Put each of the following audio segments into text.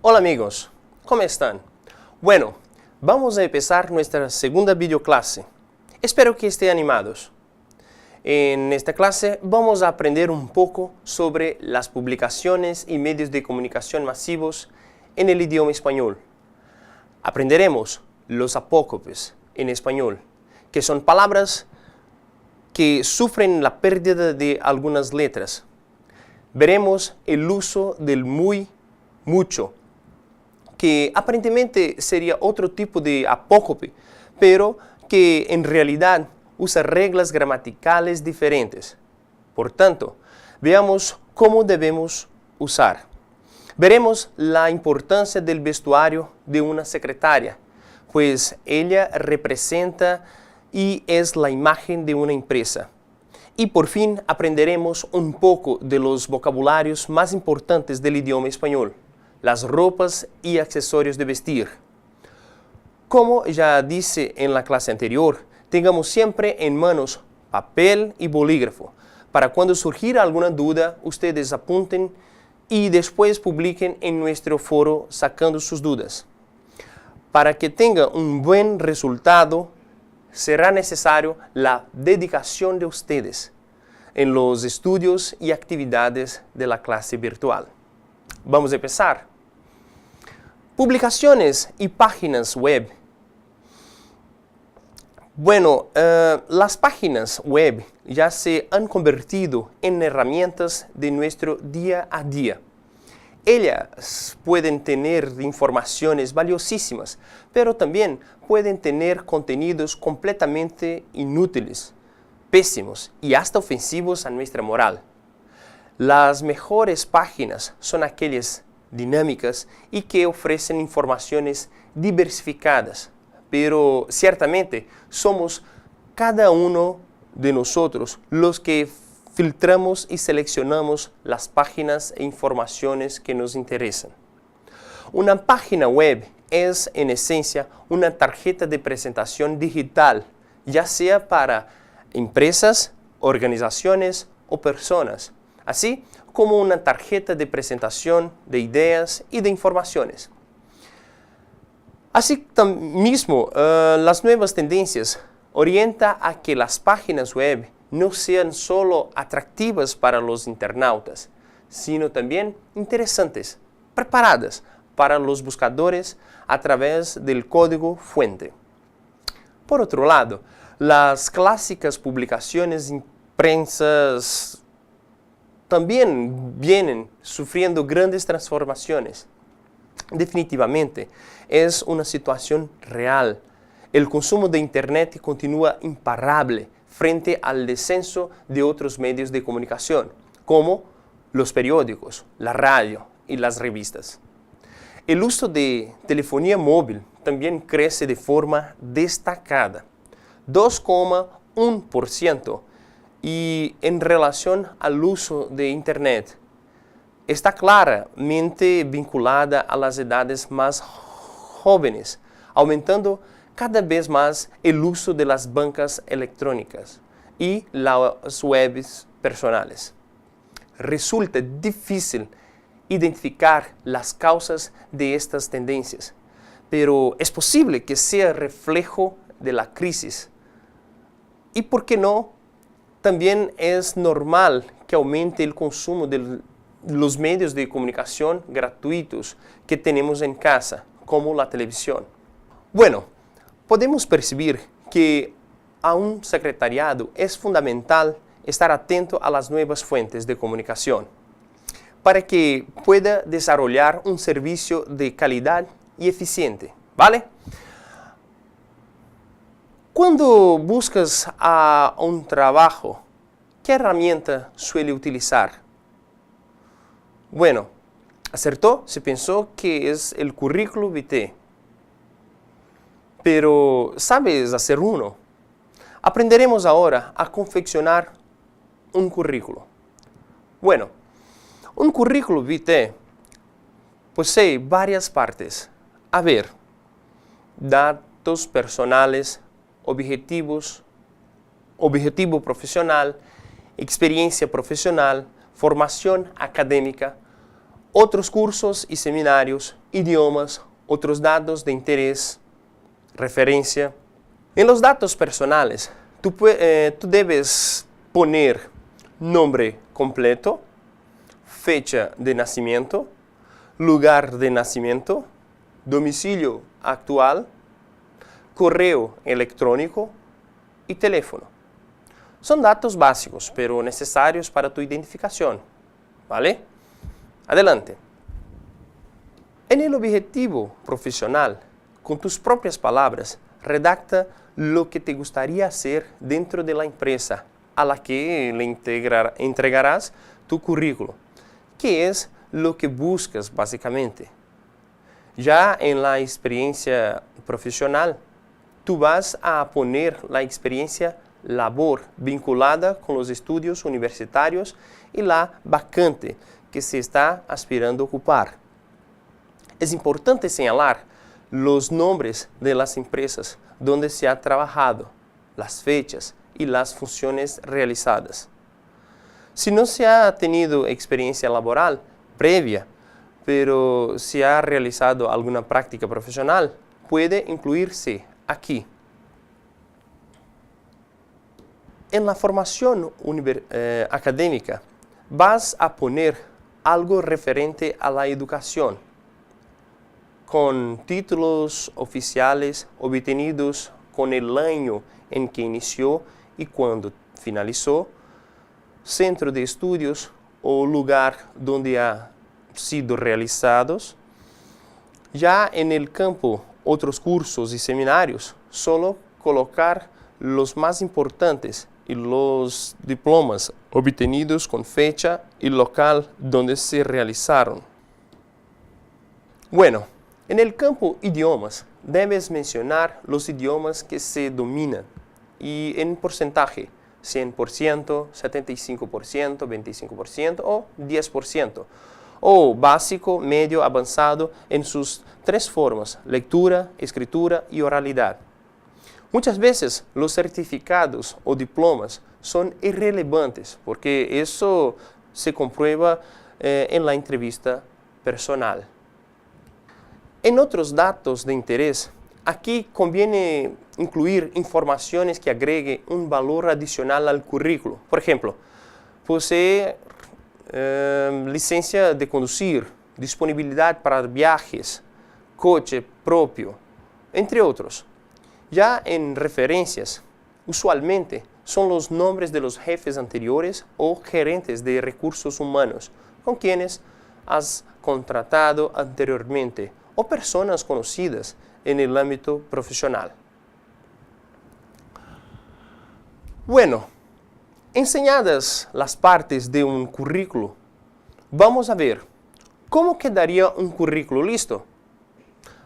Hola amigos, ¿cómo están? Bueno, vamos a empezar nuestra segunda videoclase. Espero que estén animados. En esta clase vamos a aprender un poco sobre las publicaciones y medios de comunicación masivos en el idioma español. Aprenderemos los apócopes en español, que son palabras que sufren la pérdida de algunas letras. Veremos el uso del muy, mucho, que aparentemente sería otro tipo de apócope, pero que en realidad usa reglas gramaticales diferentes. Por tanto, veamos cómo debemos usar. Veremos la importancia del vestuario de una secretaria, pues ella representa y es la imagen de una empresa. Y por fin aprenderemos un poco de los vocabularios más importantes del idioma español, las ropas y accesorios de vestir. Como ya dice en la clase anterior, tengamos siempre en manos papel y bolígrafo, para cuando surgiera alguna duda, ustedes apunten y después publiquen en nuestro foro sacando sus dudas. Para que tenga un buen resultado, será necesario la dedicación de ustedes en los estudios y actividades de la clase virtual. Vamos a empezar. Publicaciones y páginas web. Bueno, las páginas web ya se han convertido en herramientas de nuestro día a día. Ellas pueden tener informaciones valiosísimas, pero también pueden tener contenidos completamente inútiles, pésimos y hasta ofensivos a nuestra moral. Las mejores páginas son aquellas dinámicas y que ofrecen informaciones diversificadas, pero ciertamente somos cada uno de nosotros los que filtramos y seleccionamos las páginas e informaciones que nos interesan. Una página web es en esencia una tarjeta de presentación digital, ya sea para empresas, organizaciones o personas, así como una tarjeta de presentación de ideas y de informaciones. Así mismo, las nuevas tendencias orientan a que las páginas web no sean solo atractivas para los internautas, sino también interesantes, preparadas para los buscadores a través del código fuente. Por otro lado, las clásicas publicaciones impresas también vienen sufriendo grandes transformaciones. Definitivamente, es una situación real. El consumo de Internet continúa imparable frente al descenso de otros medios de comunicación, como los periódicos, la radio y las revistas. El uso de telefonía móvil también crece de forma destacada, 2,1%, y en relación al uso de Internet, está claramente vinculada a las edades más jóvenes, aumentando cada vez más el uso de las bancas electrónicas y las webs personales. Resulta difícil identificar las causas de estas tendencias, pero es posible que sea reflejo de la crisis. ¿Y por qué no? También es normal que aumente el consumo de los medios de comunicación gratuitos que tenemos en casa, como la televisión. Bueno, podemos percibir que a un secretariado es fundamental estar atento a las nuevas fuentes de comunicación para que pueda desarrollar un servicio de calidad y eficiente, ¿vale? Cuando buscas a un trabajo, ¿qué herramienta suele utilizar? Bueno, acertó, se pensó que es el currículum vitae. Pero, ¿sabes hacer uno? Aprenderemos ahora a confeccionar un currículo. Bueno, un currículum vitae posee varias partes. A ver, datos personales, objetivos, objetivo profesional, experiencia profesional, formación académica, otros cursos y seminarios, idiomas, otros datos de interés, referencia. En los datos personales, tú debes poner nombre completo, fecha de nacimiento, lugar de nacimiento, domicilio actual, correo electrónico y teléfono. Son datos básicos, pero necesarios para tu identificación, ¿vale? Adelante. En el objetivo profesional, con tus propias palabras, redacta lo que te gustaría hacer dentro de la empresa a la que le entregarás tu currículo. ¿Qué es lo que buscas básicamente? Ya en la experiencia profesional, tú vas a poner la experiencia labor vinculada con los estudios universitarios y la vacante que se está aspirando a ocupar. Es importante señalar los nombres de las empresas donde se ha trabajado, las fechas y las funciones realizadas. Si no se ha tenido experiencia laboral previa, pero se ha realizado alguna práctica profesional, puede incluirse aquí. En la formación académica vas a poner algo referente a la educación, con títulos oficiales obtenidos con el año en que inició y cuando finalizó, centro de estudios o lugar donde ha sido realizados. Ya en el campo, otros cursos y seminarios, solo colocar los más importantes y los diplomas obtenidos con fecha y local donde se realizaron. Bueno, en el campo idiomas, debes mencionar los idiomas que se dominan y en porcentaje, 100%, 75%, 25% o 10%, o básico, medio, avanzado en sus tres formas, lectura, escritura y oralidad. Muchas veces los certificados o diplomas son irrelevantes porque eso se comprueba en la entrevista personal. En otros datos de interés, aquí conviene incluir informaciones que agreguen un valor adicional al currículo. Por ejemplo, posee licencia de conducir, disponibilidad para viajes, coche propio, entre otros. Ya en referencias, usualmente son los nombres de los jefes anteriores o gerentes de recursos humanos con quienes has contratado anteriormente o personas conocidas en el ámbito profesional. Bueno, enseñadas las partes de un currículo, vamos a ver cómo quedaría un currículo listo.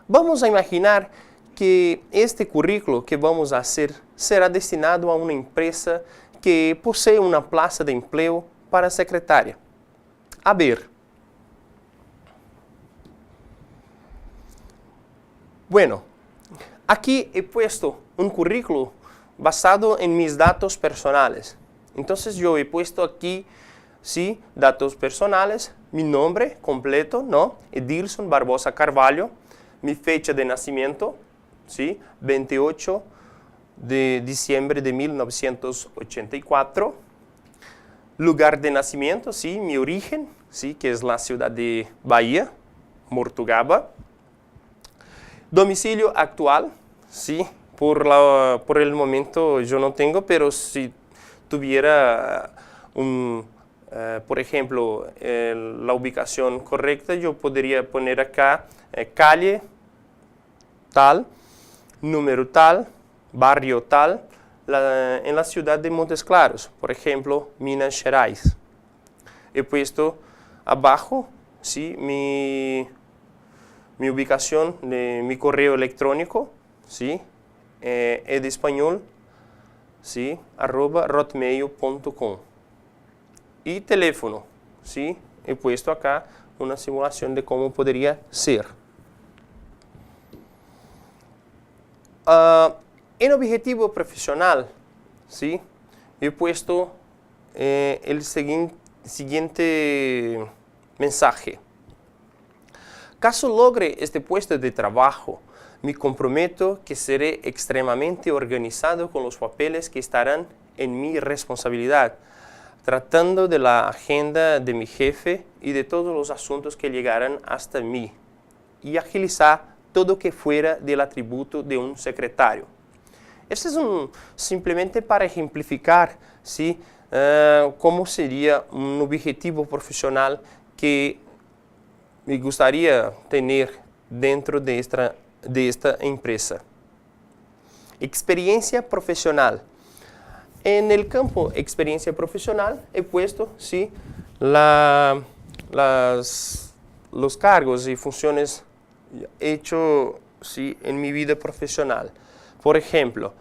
Vamos a imaginar que este currículo que vamos a hacer será destinado a una empresa que posee una plaza de empleo para secretaria. A ver. Bueno, aquí he puesto un currículo basado en mis datos personales. Entonces yo he puesto aquí, sí, datos personales, mi nombre completo, ¿no? Edilson Barbosa Carvalho, mi fecha de nacimiento, ¿sí? 28 de diciembre de 1984. Lugar de nacimiento, ¿sí? Mi origen, ¿sí? Que es la ciudad de Bahía, Mortugaba. Domicilio actual, ¿sí? Por el momento yo no tengo, pero si tuviera por ejemplo, la ubicación correcta, yo podría poner acá calle tal, número tal, barrio tal, en la ciudad de Montes Claros, por ejemplo, Minas Gerais. He puesto abajo, ¿sí? mi ubicación de mi correo electrónico, ¿sí? Edespañol, ¿sí? @hotmail.com. Y teléfono, ¿sí? He puesto acá una simulación de cómo podría ser. En objetivo profesional, ¿sí? He puesto el siguiente mensaje. Caso logre este puesto de trabajo, me comprometo que seré extremadamente organizado con los papeles que estarán en mi responsabilidad, tratando de la agenda de mi jefe y de todos los asuntos que llegarán hasta mí, y agilizar todo que fuera del atributo de un secretario. Este es simplemente para ejemplificar, ¿sí? Cómo sería un objetivo profesional que me gustaría tener dentro de esta empresa. Experiencia profesional. En el campo experiencia profesional he puesto, ¿sí?, los cargos y funciones hechos, ¿sí?, en mi vida profesional. Por ejemplo,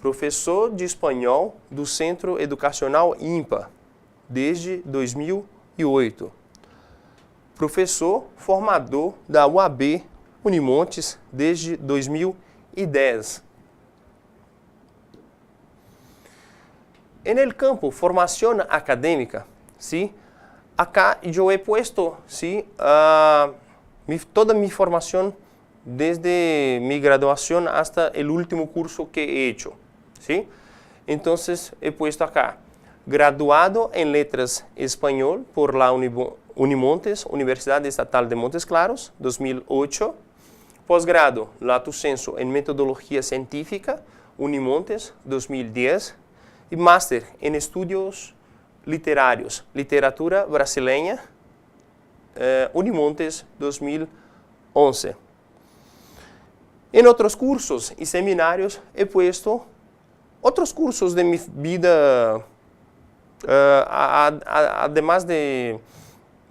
professor de espanhol do Centro Educacional IMPA, desde 2008. Professor formador da UAB Unimontes, desde 2010. En el campo formación académica, ¿sí?, acá yo he puesto, ¿sí?, toda mi formación desde mi graduación hasta el último curso que he hecho, ¿sí? Entonces he puesto acá, graduado en Letras Español por la Unimontes, Universidad Estatal de Montes Claros, 2008, posgrado lato sensu en Metodología Científica, Unimontes, 2010, y máster en Estudios Literarios, Literatura Brasileña, Unimontes, 2011. En otros cursos y seminarios he puesto otros cursos de mi vida, además de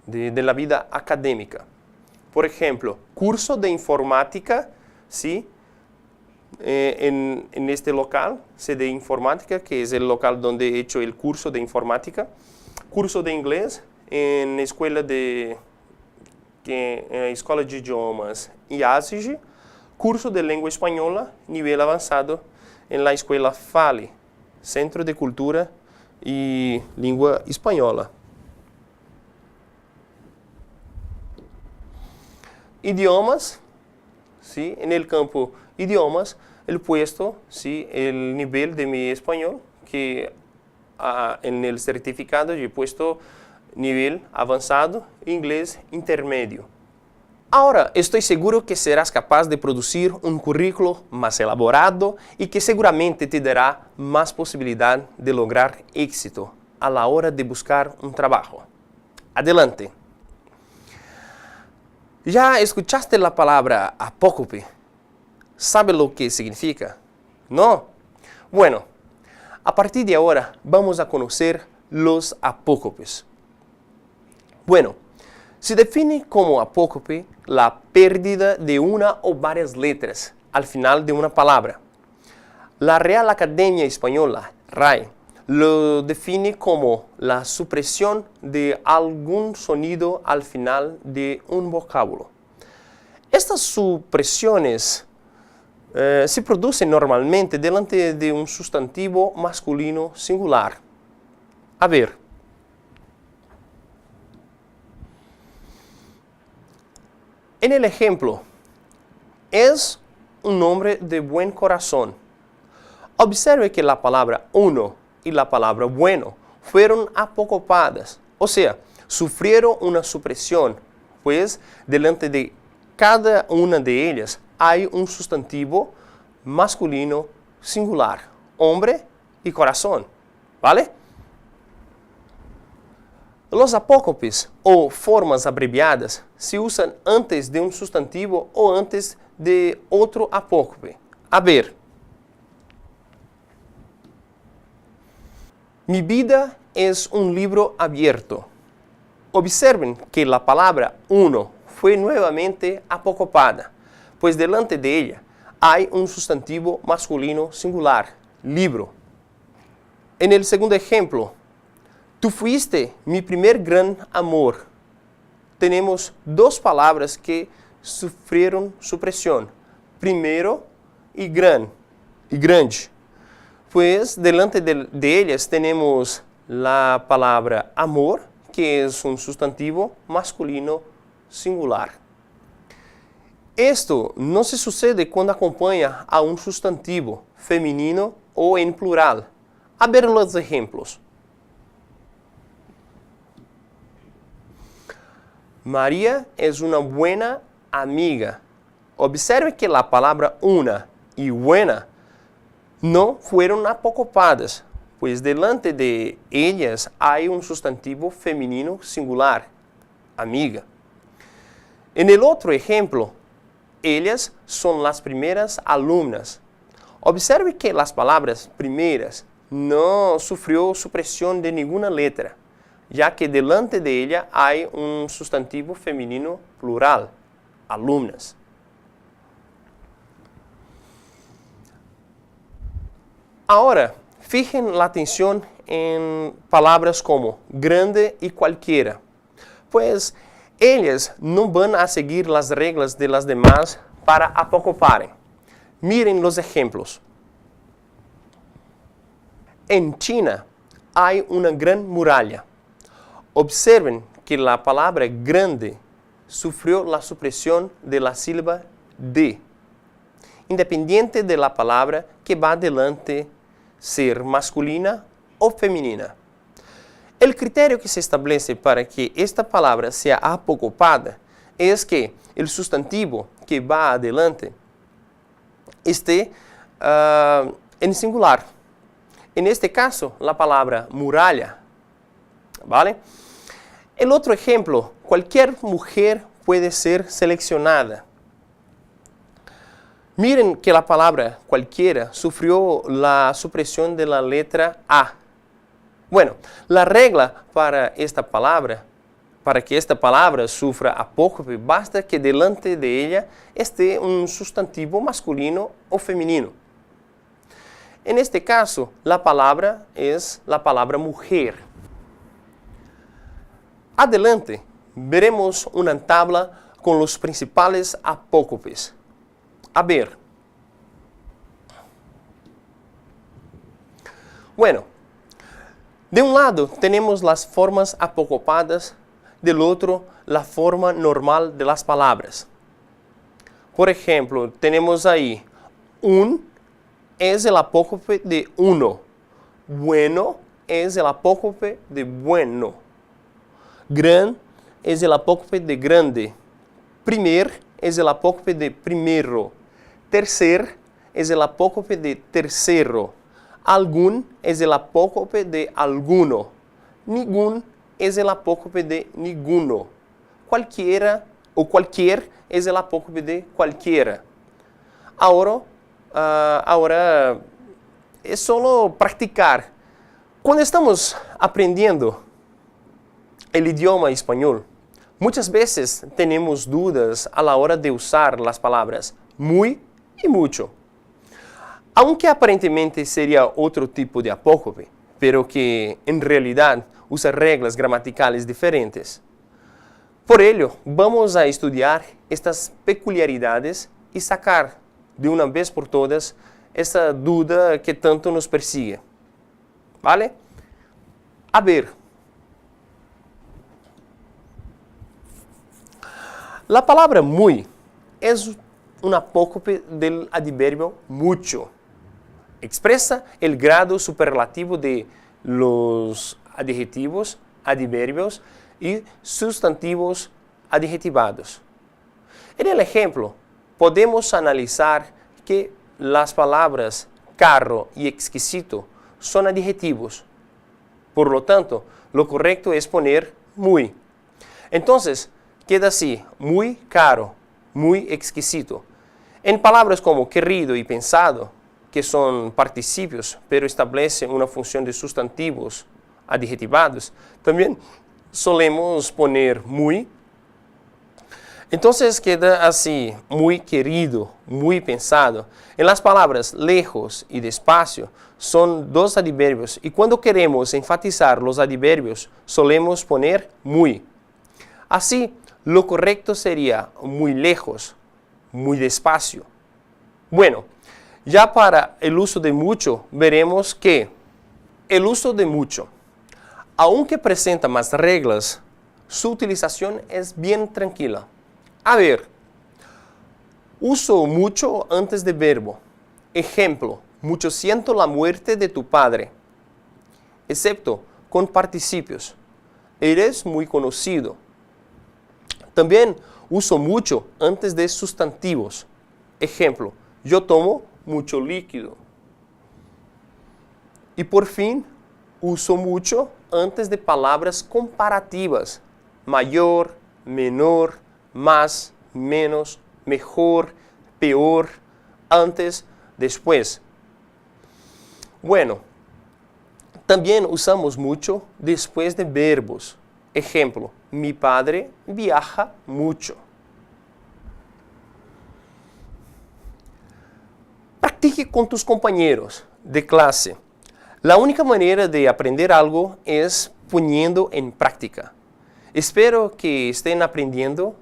la vida académica. Por ejemplo, curso de informática, ¿sí?, en este local, CD Informática, que es el local donde he hecho el curso de informática. Curso de inglés en Escuela de Idiomas IASIG. Curso de Lengua Española, nivel avanzado, en la Escuela FALE, Centro de Cultura y Lengua Española. Idiomas, ¿sí?, en el campo idiomas, el puesto, ¿sí?, el nivel de mi español, que en el certificado yo he puesto nivel avanzado, inglés intermedio. Ahora estoy seguro que serás capaz de producir un currículo más elaborado y que seguramente te dará más posibilidad de lograr éxito a la hora de buscar un trabajo. Adelante. ¿Ya escuchaste la palabra apócope? ¿Sabe lo que significa? ¿No? Bueno, a partir de ahora vamos a conocer los apócopes. Bueno, se define como apócope la pérdida de una o varias letras al final de una palabra. La Real Academia Española, RAE, lo define como la supresión de algún sonido al final de un vocábulo. Estas supresiones se producen normalmente delante de un sustantivo masculino singular. A ver. En el ejemplo, es un hombre de buen corazón. Observe que la palabra uno y la palabra bueno fueron apocopadas, o sea, sufrieron una supresión, pues delante de cada una de ellas hay un sustantivo masculino singular, hombre y corazón, ¿vale? Los apócopes o formas abreviadas se usan antes de un sustantivo o antes de otro apócope. A ver. Mi vida es un libro abierto. Observen que la palabra uno fue nuevamente apocopada, pues delante de ella hay un sustantivo masculino singular, libro. En el segundo ejemplo, tú fuiste mi primer gran amor. Tenemos dos palabras que sufrieron supresión, primero y grande. Pues delante de ellas tenemos la palabra amor, que es un sustantivo masculino singular. Esto no se sucede cuando acompaña a un sustantivo femenino o en plural. A ver los ejemplos. María es una buena amiga. Observe que la palabra una y buena no fueron apocopadas, pues delante de ellas hay un sustantivo femenino singular, amiga. En el otro ejemplo, ellas son las primeras alumnas. Observe que las palabras primeras no sufrió supresión de ninguna letra, ya que delante de ella hay un sustantivo femenino plural, alumnas. Ahora, fijen la atención en palabras como grande y cualquiera, pues ellas no van a seguir las reglas de las demás para apocopar. Miren los ejemplos. En China hay una gran muralla. Observen que la palabra grande sufrió la supresión de la sílaba de, independiente de la palabra que va adelante ser masculina o femenina. El criterio que se establece para que esta palabra sea apocopada es que el sustantivo que va adelante esté en singular. En este caso, la palabra muralla. ¿Vale? El otro ejemplo, cualquier mujer puede ser seleccionada. Miren que la palabra cualquiera sufrió la supresión de la letra A. Bueno, la regla para que esta palabra sufra apócope, basta que delante de ella esté un sustantivo masculino o femenino. En este caso, la palabra es la palabra mujer. Adelante, veremos una tabla con los principales apócopes. A ver. Bueno, de un lado tenemos las formas apocopadas, del otro la forma normal de las palabras. Por ejemplo, tenemos ahí un es el apócope de uno, bueno es el apócope de bueno, gran es el apócope de grande, primer es el apócope de primero, tercer es el apócope de tercero, algún es el apócope de alguno, ningún es el apócope de ninguno, cualquiera o cualquier es el apócope de cualquiera. Ahora es solo practicar. Cuando estamos aprendiendo el idioma español, muchas veces tenemos dudas a la hora de usar las palabras muy y mucho. Aunque aparentemente sería otro tipo de apócope, pero que en realidad usa reglas gramaticales diferentes. Por ello, vamos a estudiar estas peculiaridades y sacar de una vez por todas esa duda que tanto nos persigue. ¿Vale? A ver. La palabra muy es un apócope del adverbio mucho. Expresa el grado superlativo de los adjetivos, adverbios y sustantivos adjetivados. En el ejemplo, podemos analizar que las palabras carro y exquisito son adjetivos. Por lo tanto, lo correcto es poner muy. Entonces, queda así, muy caro, muy exquisito. En palabras como querido y pensado, que son participios, pero establecen una función de sustantivos adjetivados, también solemos poner muy. Entonces queda así, muy querido, muy pensado. En las palabras lejos y despacio son dos adverbios y cuando queremos enfatizar los adverbios solemos poner muy. Así, lo correcto sería muy lejos, muy despacio. Bueno, ya para el uso de mucho veremos que el uso de mucho, aunque presenta más reglas, su utilización es bien tranquila. A ver, Uso mucho antes de verbo. Ejemplo, mucho siento la muerte de tu padre. Excepto con participios. Eres muy conocido. También uso mucho antes de sustantivos. Ejemplo, yo tomo mucho líquido. Y por fin, uso mucho antes de palabras comparativas. Mayor, menor, más, menos, mejor, peor, antes, después. Bueno, también usamos mucho después de verbos. Ejemplo, mi padre viaja mucho. Practique con tus compañeros de clase. La única manera de aprender algo es poniendo en práctica. Espero que estén aprendiendo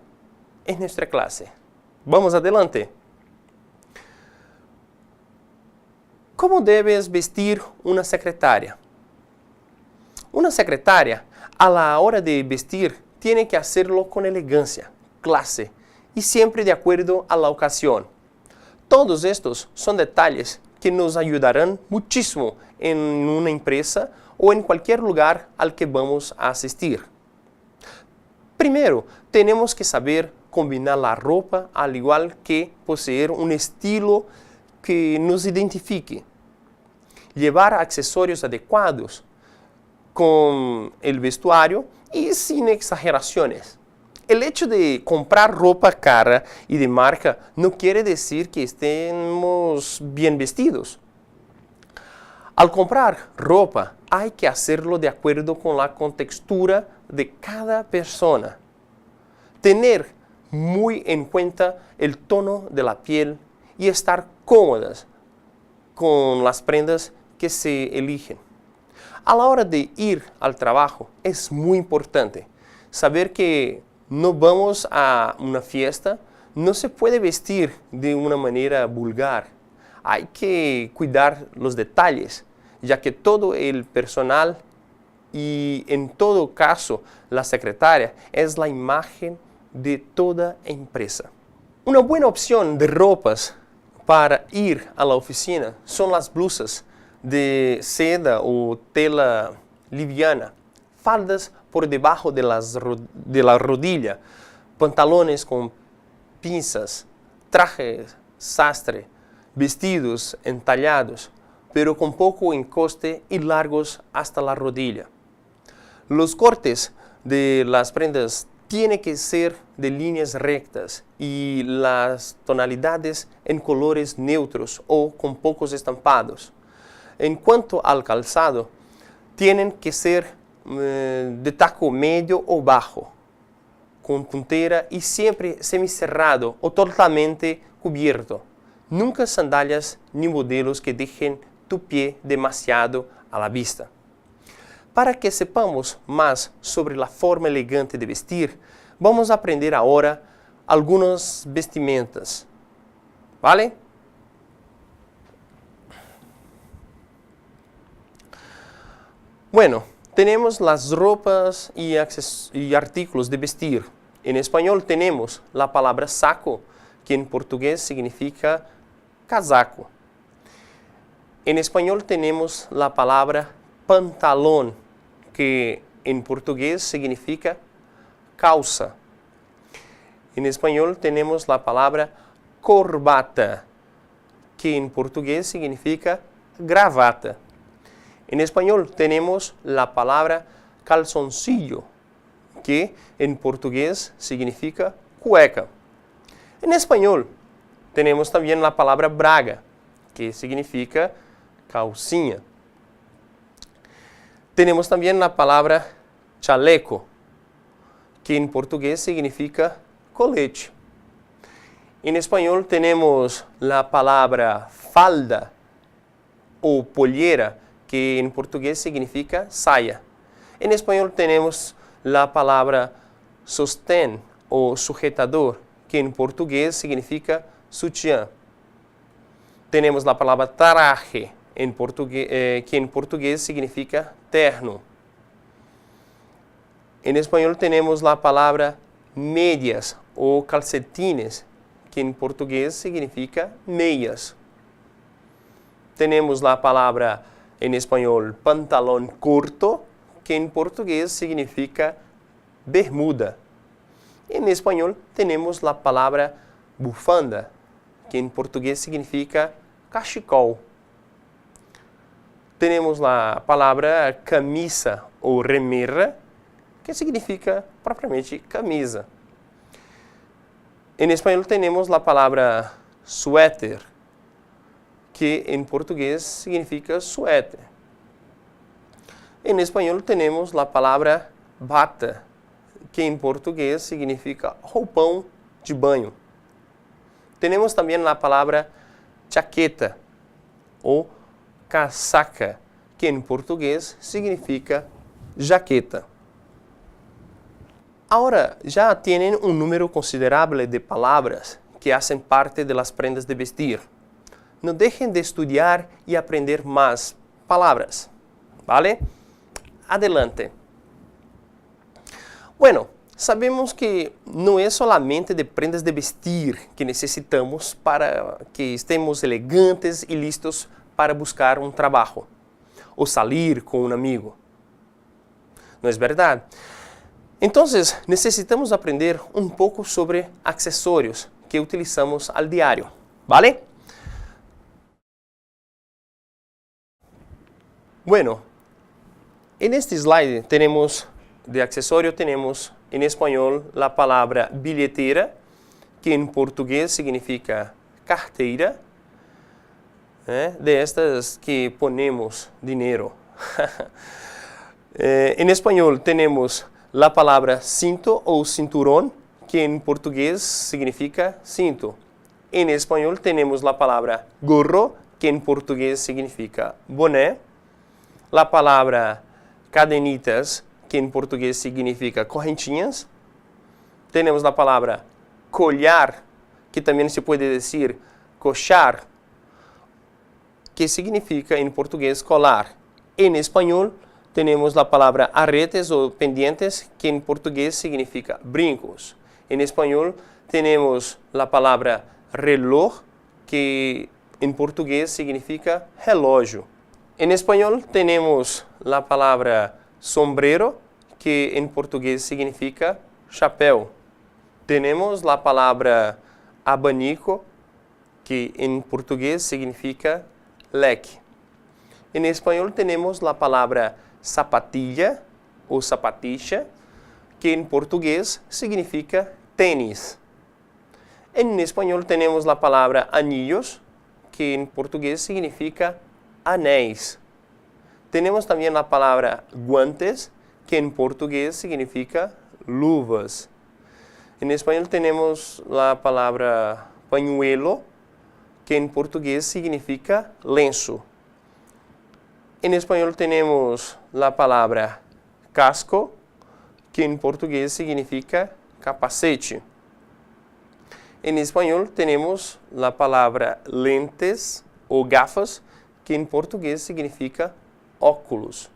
en nuestra clase. Vamos adelante. ¿Cómo debes vestir una secretaria? Una secretaria, a la hora de vestir, tiene que hacerlo con elegancia, clase y siempre de acuerdo a la ocasión. Todos estos son detalles que nos ayudarán muchísimo en una empresa o en cualquier lugar al que vamos a asistir. Primero, tenemos que saber combinar la ropa al igual que poseer un estilo que nos identifique. Llevar accesorios adecuados con el vestuario y sin exageraciones. El hecho de comprar ropa cara y de marca no quiere decir que estemos bien vestidos. Al comprar ropa hay que hacerlo de acuerdo con la contextura de cada persona. Tener muy en cuenta el tono de la piel y estar cómodas con las prendas que se eligen. A la hora de ir al trabajo es muy importante saber que no vamos a una fiesta, no se puede vestir de una manera vulgar. Hay que cuidar los detalles, ya que todo el personal y en todo caso la secretaria es la imagen de toda empresa. Una buena opción de ropas para ir a la oficina son las blusas de seda o tela liviana, faldas por debajo de la rodilla, pantalones con pinzas, trajes sastre, vestidos entallados, pero con poco encoste y largos hasta la rodilla. Los cortes de las prendas tienen que ser de líneas rectas y las tonalidades en colores neutros o con pocos estampados. En cuanto al calzado, tienen que ser de taco medio o bajo, con puntera y siempre semicerrado o totalmente cubierto. Nunca sandalias ni modelos que dejen tu pie demasiado a la vista. Para que sepamos más sobre la forma elegante de vestir, vamos a aprender ahora algunas vestimentas. ¿Vale? Bueno, tenemos las ropas y artículos de vestir. En español tenemos la palabra saco, que en portugués significa casaco. En español tenemos la palabra pantalón, que en portugués significa calza. En español tenemos la palabra corbata, que en portugués significa gravata. En español tenemos la palabra calzoncillo, que en portugués significa cueca. En español tenemos también la palabra braga, que significa calcinha. Tenemos también la palabra chaleco, que en portugués significa colete. En español tenemos la palabra falda o pollera, que en portugués significa saya. En español tenemos la palabra sostén o sujetador, que en portugués significa sutiã. Tenemos la palabra traje, que en portugués significa terno. En español tenemos la palabra medias o calcetines, que em português significa meias. Temos a palavra em espanhol pantalón curto, que em português significa bermuda. Em espanhol temos a palavra bufanda, que em português significa cachecol. Temos a palavra camisa ou remera, que significa propriamente camisa. Em espanhol temos a palavra suéter, que em português significa suéter. Em espanhol temos a palavra bata, que em português significa roupão de banho. Temos também a palavra chaqueta ou casaca, que em português significa jaqueta. Agora, já têm um número considerável de palavras que fazem parte das prendas de vestir. Não deixem de estudar e aprender mais palavras, ¿vale? Adelante. Bueno, sabemos que não é solamente de prendas de vestir que necessitamos para que estemos elegantes e listos para buscar um trabalho ou sair com um amigo. Não é verdade? Então, necessitamos aprender um pouco sobre acessórios que utilizamos ao diário, ¿vale? Bueno, en este slide tenemos de accesorio, tenemos en español la palabra billetera, que en portugués significa carteira, de estas que ponemos dinero. En español tenemos la palabra cinto o cinturón, que en portugués significa cinto. En español tenemos la palabra gorro, que en portugués significa boné. La palabra cadenitas, que em português significa correntinhas. Temos a palavra collar, que também se pode dizer coxar, que significa em português colar. Em espanhol, temos a palavra aretes ou pendientes, que em português significa brincos. Em espanhol, temos a palavra reloj, que em português significa relógio. Em espanhol, temos a palavra sombrero, que em português significa chapéu. Temos a palavra abanico, que em português significa leque. Em espanhol, temos a palavra sapatilha ou sapaticha, que em português significa tênis. Em espanhol, temos a palavra anillos, que em português significa anéis. Temos também a palavra guantes, que em português significa luvas. Em espanhol temos a palavra pañuelo, que em português significa lenço. Em espanhol temos a palavra casco, que em português significa capacete. Em espanhol temos a palavra lentes ou gafas, que em português significa óculos.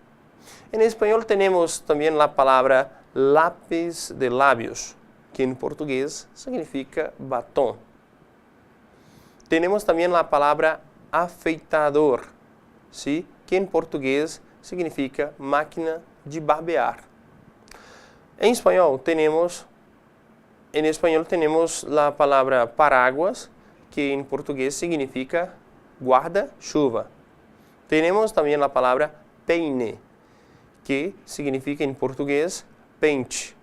Em espanhol temos também a palavra lápis de lábios, que em português significa batom. Temos também a palavra afeitador, ¿sí? Que em português significa máquina de barbear. Em espanhol temos a palavra paraguas, que em português significa guarda-chuva. Temos também a palavra peine, que significa em português pente.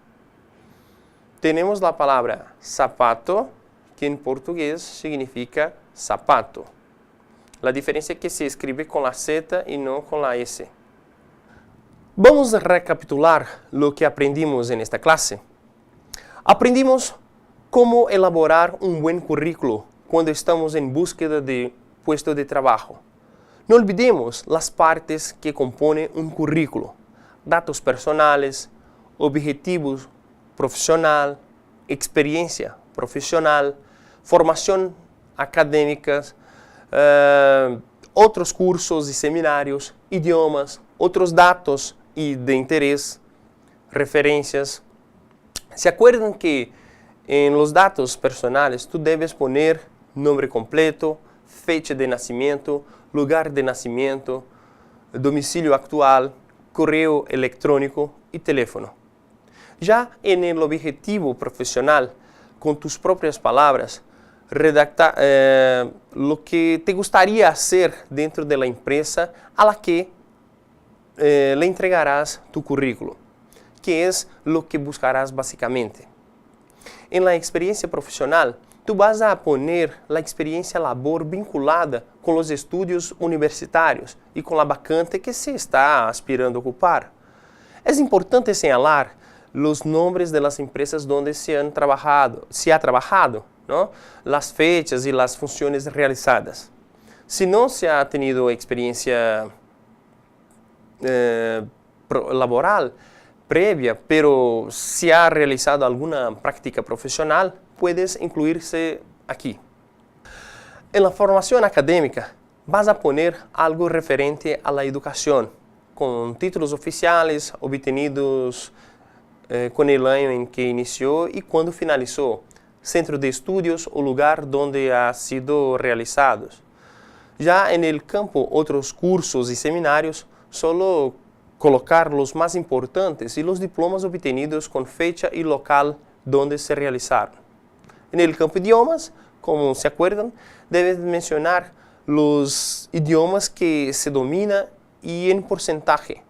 Temos a palavra sapato, que em português significa sapato. A diferença é que se escreve com a Z e não com a S. Vamos recapitular o que aprendimos nesta classe. Aprendimos como elaborar um bom currículo quando estamos em búsqueda de puesto de trabalho. Não olvidemos as partes que compõem um currículo: dados personais, objetivos profissional, experiência profissional, formação acadêmica, outros cursos e seminários, idiomas, outros dados e de interesse, referências. ¿Se acuerdan que En los datos personales, tú debes poner nombre completo, fecha de nacimiento, lugar de nacimiento, domicilio actual, correo electrónico y teléfono. Ya en el objetivo profesional, con tus propias palabras, redacta lo que te gustaría hacer dentro de la empresa a la que le entregarás tu currículo, que es lo que buscarás básicamente. En la experiencia profesional, tú vas a poner la experiencia labor vinculada con los estudios universitarios y con la vacante que se está aspirando a ocupar. Es importante señalar los nombres de las empresas donde se ha trabajado, ¿no? Las fechas y las funciones realizadas. Si no se ha tenido experiencia laboral previa, pero si ha realizado alguna práctica profesional, puedes incluirse aquí. En la formación académica, vas a poner algo referente a la educación, con títulos oficiales obtenidos con el año en que inició y cuando finalizó, centro de estudios o lugar donde ha sido realizados. Ya en el campo, otros cursos y seminarios, solo colocar los más importantes y los diplomas obtenidos con fecha y local donde se realizaron. En el campo idiomas, como se acuerdan, debes mencionar los idiomas que se domina y en porcentaje,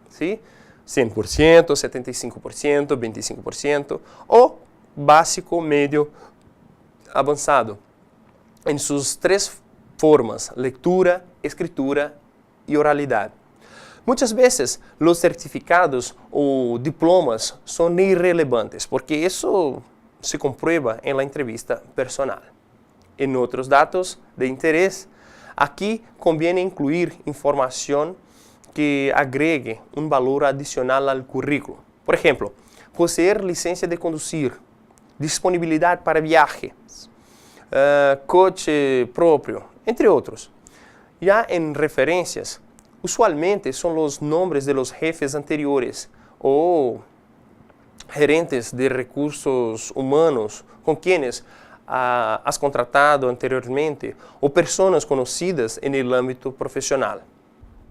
¿sí? 100%, 75%, 25% o básico, medio, avanzado. En sus tres formas, lectura, escritura y oralidad. Muchas veces los certificados o diplomas son irrelevantes porque eso se comprueba en la entrevista personal. En otros datos de interés, aquí conviene incluir información que agregue un valor adicional al currículo. Por ejemplo, poseer licencia de conducir, disponibilidad para viajes, coche propio, entre otros. Ya en referencias, usualmente son los nombres de los jefes anteriores o gerentes de recursos humanos con quienes has contratado anteriormente o personas conocidas en el ámbito profesional.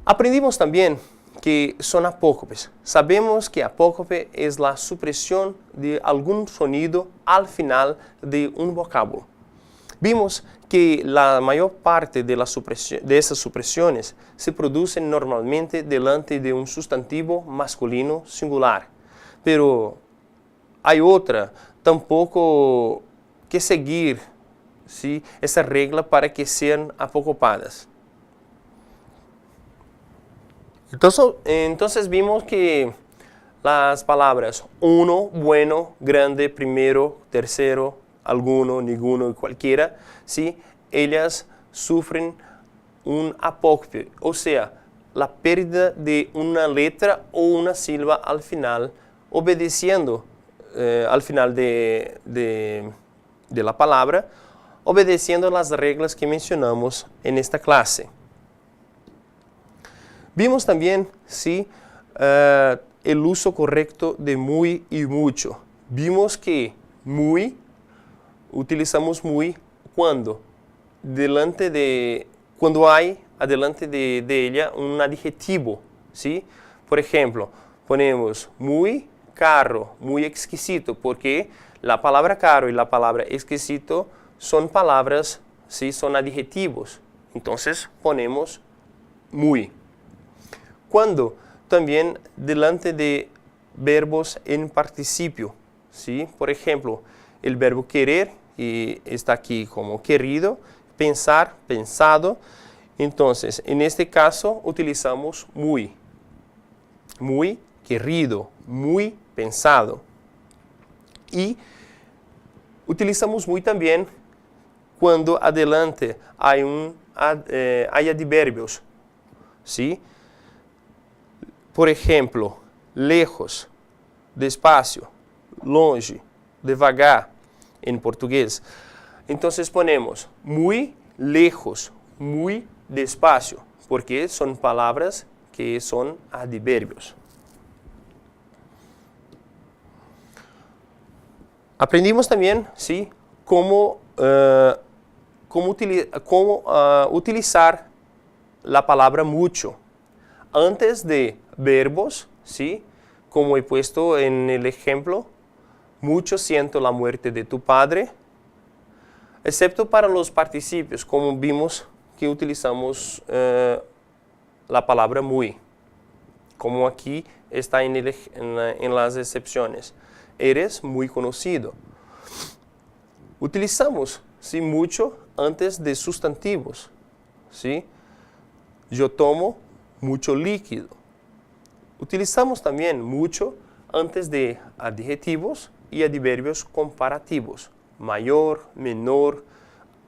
Aprendimos también que son apócopes. Sabemos que apócope es la supresión de algún sonido al final de un vocábulo. Vimos que la mayor parte de esas supresiones se producen normalmente delante de un sustantivo masculino singular, pero hay otra tampoco que seguir, ¿sí?, esa regla para que sean apocopadas. Entonces vimos que las palabras uno, bueno, grande, primero, tercero, alguno, ninguno y cualquiera, ¿sí?, ellas sufren un apócope, o sea, la pérdida de una letra o una sílaba al final, obedeciendo al final de la palabra, obedeciendo las reglas que mencionamos en esta clase. Vimos también, sí, el uso correcto de muy y mucho. Vimos que muy, utilizamos muy cuando hay adelante de ella un adjetivo, ¿sí? Por ejemplo, ponemos muy caro, muy exquisito, porque la palabra caro y la palabra exquisito son palabras, ¿sí?, son adjetivos. Entonces ponemos muy. Cuando también delante de verbos en participio, ¿sí? Por ejemplo, el verbo querer y está aquí como querido, pensar, pensado. Entonces, en este caso utilizamos muy. Muy querido, muy pensado. Y utilizamos muy también cuando adelante hay adverbios, ¿sí? Por ejemplo, lejos, despacio, longe, devagar, en portugués. Entonces ponemos muy lejos, muy despacio, porque son palabras que son adverbios. Aprendimos también, ¿sí?, cómo utilizar la palabra mucho antes de verbos, ¿sí?, como he puesto en el ejemplo, mucho siento la muerte de tu padre, excepto para los participios, como vimos que utilizamos la palabra muy, como aquí está en las excepciones. Eres muy conocido. Utilizamos, ¿sí?, mucho antes de sustantivos, ¿sí? Yo tomo mucho líquido. Utilizamos también mucho antes de adjetivos y adverbios comparativos. Mayor, menor,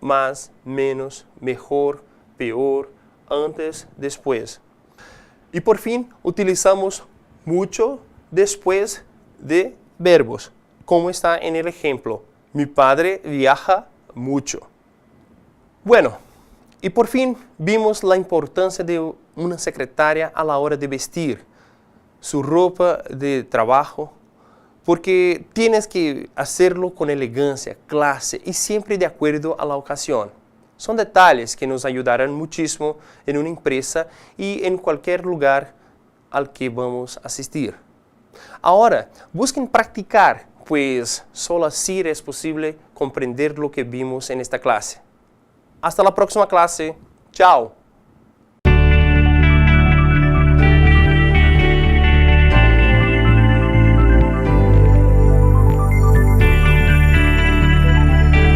más, menos, mejor, peor, antes, después. Y por fin utilizamos mucho después de verbos, como está en el ejemplo. Mi padre viaja mucho. Bueno, y por fin vimos la importancia de una secretaria a la hora de vestir, su ropa de trabajo, porque tienes que hacerlo con elegancia, clase y siempre de acuerdo a la ocasión. Son detalles que nos ayudarán muchísimo en una empresa y en cualquier lugar al que vamos a asistir. Ahora, busquen practicar, pues solo así es posible comprender lo que vimos en esta clase. Hasta la próxima clase. Chao.